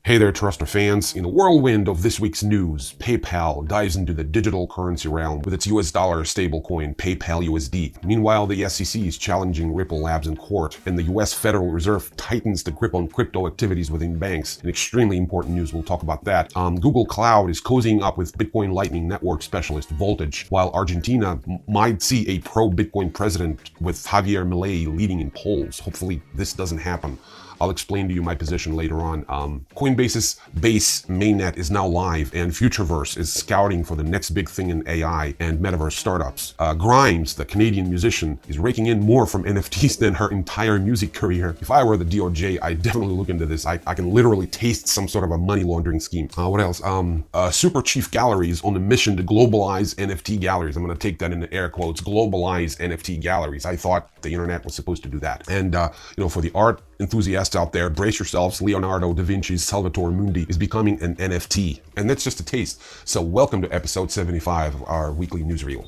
Hey there, TRASTRA fans. In a whirlwind of this week's news, PayPal dives into the digital currency realm with its US dollar stablecoin PayPal USD. Meanwhile, the SEC is challenging Ripple Labs in court, and the US Federal Reserve tightens the grip on crypto activities within banks. An extremely important news, we'll talk about that. Google Cloud is cozying up with Bitcoin Lightning Network specialist Voltage, while Argentina might see a pro-Bitcoin president with Javier Milei leading in polls. Hopefully this doesn't happen. I'll explain to you my position later on. Coinbase's base mainnet is now live, and Futureverse is scouting for the next big thing in AI and Metaverse startups. GRIMES, the Canadian musician, is raking in more from NFTs than her entire music career. If I were the DOJ, I'd definitely look into this. I can literally taste some sort of a money laundering scheme. What else? Superchief Gallery is on a mission to globalize NFT galleries. I'm going to take that into air quotes. Globalize NFT galleries. I thought the internet was supposed to do that. And for the art enthusiasts out there, brace yourselves. Leonardo da Vinci's Salvator Mundi is becoming an NFT, and that's just a taste. So welcome to episode 75 of our weekly newsreel.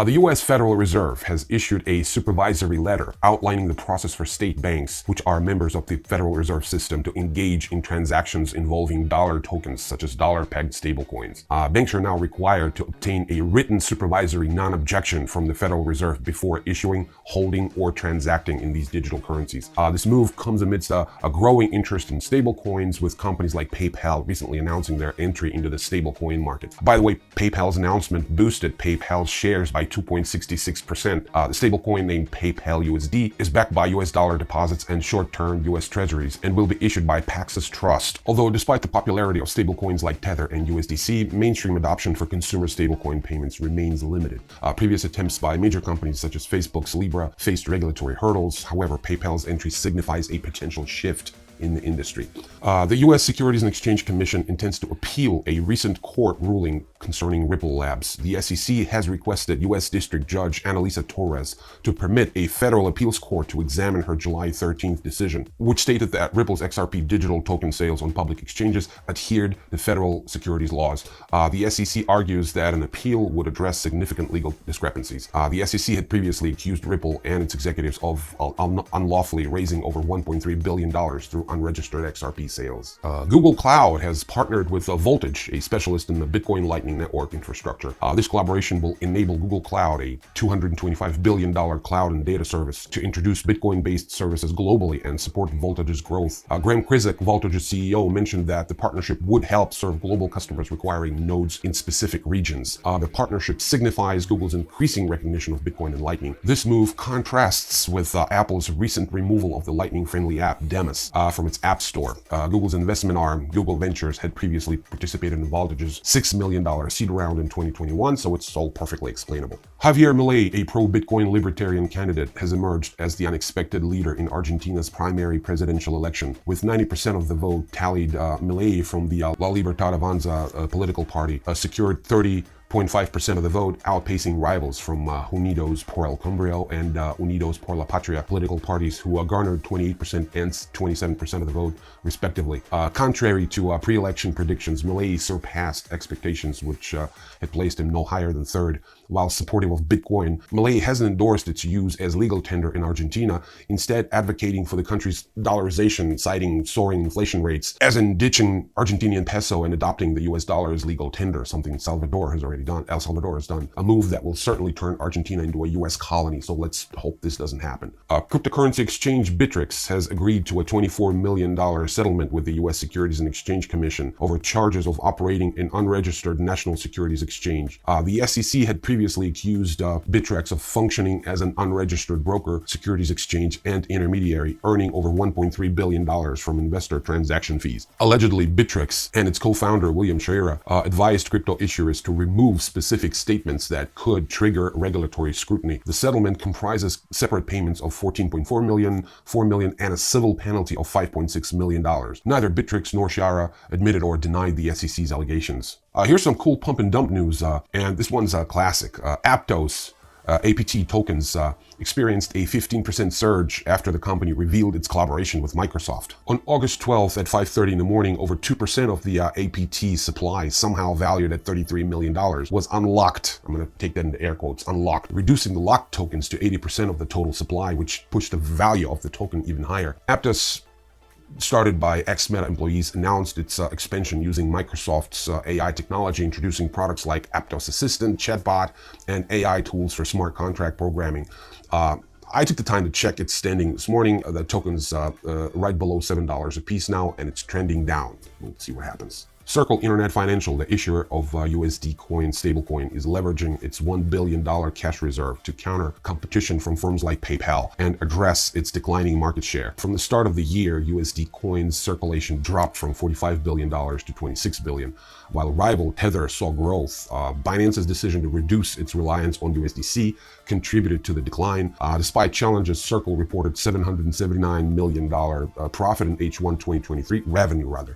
The U.S. Federal Reserve has issued a supervisory letter outlining the process for state banks, which are members of the Federal Reserve System, to engage in transactions involving dollar tokens, such as dollar-pegged stablecoins. Banks are now required to obtain a written supervisory non-objection from the Federal Reserve before issuing, holding, or transacting in these digital currencies. This move comes amidst a growing interest in stablecoins, with companies like PayPal recently announcing their entry into the stablecoin market. By the way, PayPal's announcement boosted PayPal's shares by 2.66%. The stablecoin named PayPal USD is backed by US dollar deposits and short-term US treasuries and will be issued by Paxos Trust. Although despite the popularity of stablecoins like Tether and USDC, mainstream adoption for consumer stablecoin payments remains limited. Previous attempts by major companies such as Facebook's Libra faced regulatory hurdles. However, PayPal's entry signifies a potential shift in the industry. The U.S. Securities and Exchange Commission intends to appeal a recent court ruling concerning Ripple Labs. The SEC has requested U.S. District Judge Analisa Torres to permit a federal appeals court to examine her July 13th decision, which stated that Ripple's XRP digital token sales on public exchanges adhered to federal securities laws. The SEC argues that an appeal would address significant legal discrepancies. The SEC had previously accused Ripple and its executives of unlawfully raising over $1.3 billion through unregistered XRP sales. Google Cloud has partnered with Voltage, a specialist in the Bitcoin Lightning Network infrastructure. This collaboration will enable Google Cloud, a $225 billion cloud and data service, to introduce Bitcoin-based services globally and support Voltage's growth. Graham Krizek, Voltage's CEO, mentioned that the partnership would help serve global customers requiring nodes in specific regions. The partnership signifies Google's increasing recognition of Bitcoin and Lightning. This move contrasts with Apple's recent removal of the Lightning-friendly app Demus from its App Store. Google's investment arm, Google Ventures, had previously participated in Voltage's $6 million seed round in 2021, so it's all perfectly explainable. Javier Milei, a pro-Bitcoin libertarian candidate, has emerged as the unexpected leader in Argentina's primary presidential election. With 90% of the vote tallied, Milei from the La Libertad Avanza political party secured 30.5% of the vote, outpacing rivals from Unidos por el Cambio and Unidos por la Patria political parties, who garnered 28% and 27% of the vote, respectively. Contrary to pre-election predictions, Milei surpassed expectations, which had placed him no higher than third. While supportive of Bitcoin, Milei hasn't endorsed its use as legal tender in Argentina, instead advocating for the country's dollarization, citing soaring inflation rates, as in ditching Argentinian peso and adopting the US dollar as legal tender, something El Salvador has done, a move that will certainly turn Argentina into a US colony, so let's hope this doesn't happen. Cryptocurrency exchange Bittrex has agreed to a $24 million settlement with the US Securities and Exchange Commission over charges of operating an unregistered national securities exchange. The SEC had previously accused Bittrex of functioning as an unregistered broker, securities exchange, and intermediary, earning over $1.3 billion from investor transaction fees. Allegedly, Bittrex and its co-founder, William Scherer, advised crypto issuers to remove specific statements that could trigger regulatory scrutiny. The settlement comprises separate payments of $14.4 million, $4 million, and a civil penalty of $5.6 million. Neither Bittrex nor Scherer admitted or denied the SEC's allegations. Here's some cool pump and dump news, and this one's a classic. Aptos APT tokens experienced a 15% surge after the company revealed its collaboration with Microsoft. On August 12th at 5:30 in the morning, over 2% of the APT supply, somehow valued at $33 million, was unlocked. I'm going to take that into air quotes, unlocked, reducing the locked tokens to 80% of the total supply, which pushed the value of the token even higher. Aptos, started by ex-Meta employees, announced its expansion using Microsoft's AI technology, introducing products like Aptos Assistant, Chatbot, and AI tools for smart contract programming. I took the time to check its standing this morning. The token's right below $7 a piece now, and it's trending down. We'll see what happens. Circle Internet Financial, the issuer of USD coin stablecoin, is leveraging its $1 billion cash reserve to counter competition from firms like PayPal and address its declining market share. From the start of the year, USD coins circulation dropped from $45 billion to $26 billion, while rival Tether saw growth. Binance's decision to reduce its reliance on USDC contributed to the decline. Despite challenges, Circle reported $779 million profit in H1 2023, revenue rather,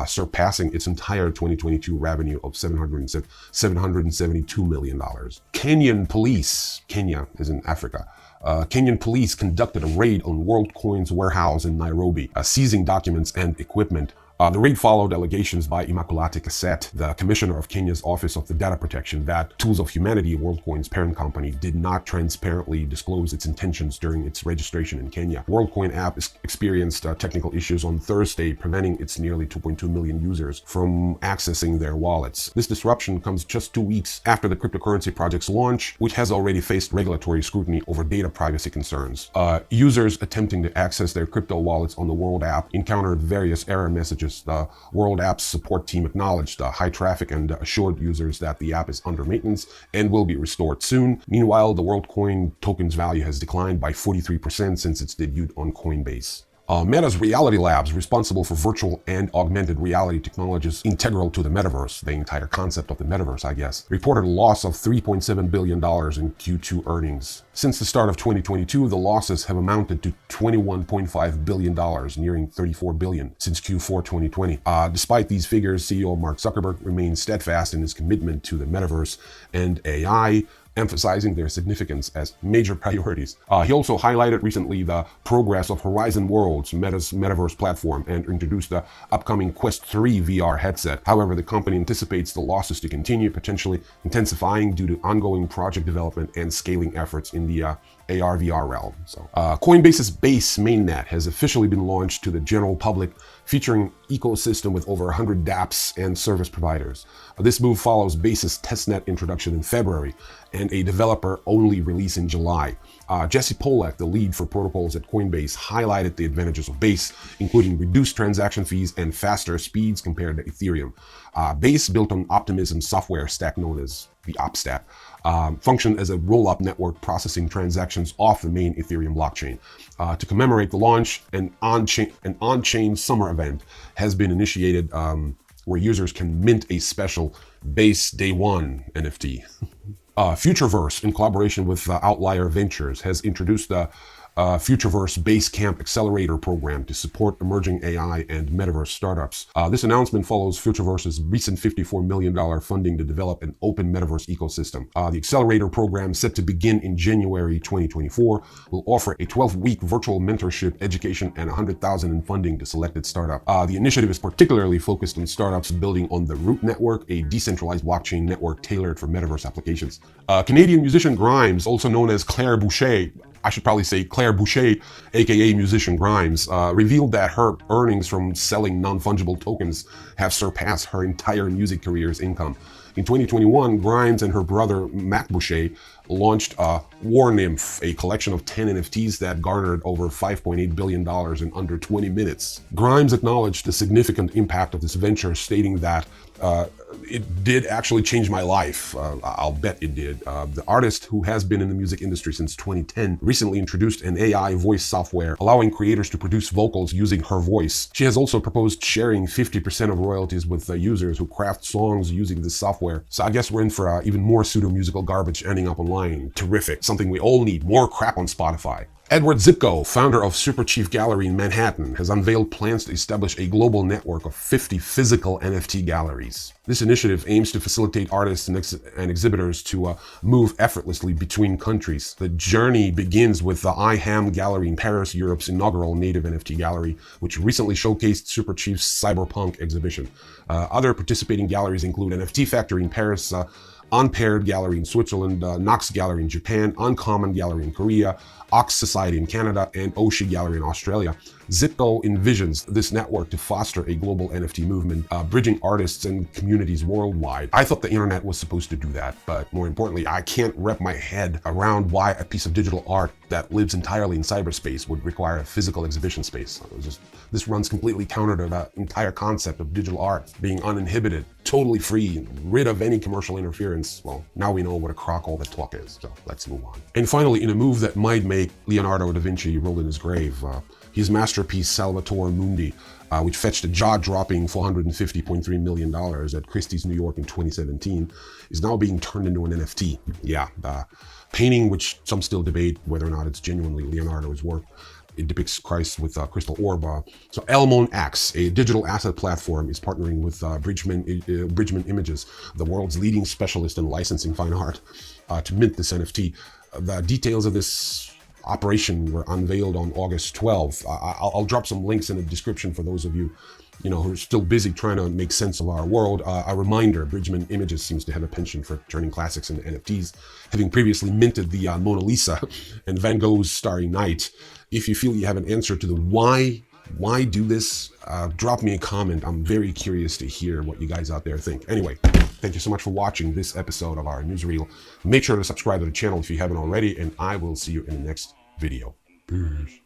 surpassing its entire 2022 revenue of $772 million. Kenyan police, Kenya is in Africa, Kenyan police conducted a raid on Worldcoin's warehouse in Nairobi, seizing documents and equipment. The raid followed allegations by Immaculate Cassette, the commissioner of Kenya's Office of the Data Protection, that Tools of Humanity, Worldcoin's parent company, did not transparently disclose its intentions during its registration in Kenya. Worldcoin app experienced technical issues on Thursday, preventing its nearly 2.2 million users from accessing their wallets. This disruption comes just 2 weeks after the cryptocurrency project's launch, which has already faced regulatory scrutiny over data privacy concerns. Users attempting to access their crypto wallets on the World app encountered various error messages. The World App's support team acknowledged high traffic and assured users that the app is under maintenance and will be restored soon. Meanwhile, the Worldcoin token's value has declined by 43% since its debut on Coinbase. Meta's Reality Labs, responsible for virtual and augmented reality technologies integral to the Metaverse, the entire concept of the Metaverse, I guess, reported a loss of $3.7 billion in Q2 earnings. Since the start of 2022, the losses have amounted to $21.5 billion, nearing $34 billion since Q4 2020. Despite these figures, CEO Mark Zuckerberg remains steadfast in his commitment to the Metaverse and AI, emphasizing their significance as major priorities. He also highlighted recently the progress of Horizon Worlds, Meta's Metaverse platform, and introduced the upcoming Quest 3 VR headset. However, the company anticipates the losses to continue, potentially intensifying due to ongoing project development and scaling efforts in the AR/VR realm. Coinbase's Base mainnet has officially been launched to the general public, featuring an ecosystem with over 100 dApps and service providers. This move follows Base's testnet introduction in February and a developer-only release in July. Jesse Polak, the lead for protocols at Coinbase, highlighted the advantages of Base, including reduced transaction fees and faster speeds compared to Ethereum. Base, built on Optimism's software stack known as the OpStack, functioned as a roll-up network processing transactions off the main Ethereum blockchain. To commemorate the launch, an on-chain summer event has been initiated where users can mint a special Base Day 1 NFT. Futureverse, in collaboration with Outlier Ventures, has introduced the Futureverse Basecamp Accelerator program to support emerging AI and Metaverse startups. This announcement follows Futureverse's recent $54 million funding to develop an open Metaverse ecosystem. The Accelerator program, set to begin in January 2024, will offer a 12-week virtual mentorship, education, and $100,000 in funding to selected startups. The initiative is particularly focused on startups building on the Root Network, a decentralized blockchain network tailored for Metaverse applications. Canadian musician GRIMES, also known as Claire Boucher, I should probably say Claire Boucher, aka musician GRIMES, revealed that her earnings from selling non-fungible tokens have surpassed her entire music career's income. In 2021, GRIMES and her brother Mac Boucher launched War Nymph, a collection of 10 NFTs that garnered over $5.8 billion in under 20 minutes. GRIMES acknowledged the significant impact of this venture, stating that it did actually change my life. I'll bet it did. The artist, who has been in the music industry since 2010, recently introduced an AI voice software allowing creators to produce vocals using her voice. She has also proposed sharing 50% of royalties with users who craft songs using this software. So I guess we're in for even more pseudo-musical garbage ending up online. Terrific. Something we all need. More crap on Spotify. Edward Zipko, founder of Superchief Gallery in Manhattan, has unveiled plans to establish a global network of 50 physical NFT galleries. This initiative aims to facilitate artists and exhibitors to move effortlessly between countries. The journey begins with the IHAM Gallery in Paris, Europe's inaugural native NFT gallery, which recently showcased Superchief's Cyberpunk exhibition. Other participating galleries include NFT Factory in Paris, Unpaired Gallery in Switzerland, Nox Gallery in Japan, Uncommon Gallery in Korea, Ox Society in Canada, and Oshi Gallery in Australia. Zipko envisions this network to foster a global NFT movement, bridging artists and communities worldwide. I thought the internet was supposed to do that, but more importantly, I can't wrap my head around why a piece of digital art that lives entirely in cyberspace would require a physical exhibition space. This runs completely counter to the entire concept of digital art being uninhibited, totally free, rid of any commercial interference. Well, now we know what a crock all that talk is, so let's move on. And finally, in a move that might make Leonardo da Vinci roll in his grave, his masterpiece Salvator Mundi, which fetched a jaw-dropping $450.3 million at Christie's New York in 2017, is now being turned into an NFT. Yeah, the painting, which some still debate whether or not it's genuinely Leonardo's work. It depicts Christ with a crystal orb. So Elmon X, a digital asset platform, is partnering with Bridgman Images, the world's leading specialist in licensing fine art, to mint this NFT. The details of this operation were unveiled on August 12th. I'll drop some links in the description for those of you who are still busy trying to make sense of our world. A reminder, Bridgman Images seems to have a penchant for turning classics into NFTs, having previously minted the Mona Lisa and Van Gogh's Starry Night. If you feel you have an answer to the why do this, drop me a comment. I'm very curious to hear what you guys out there think. Anyway, thank you so much for watching this episode of our newsreel. Make sure to subscribe to the channel if you haven't already, and I will see you in the next video. Peace.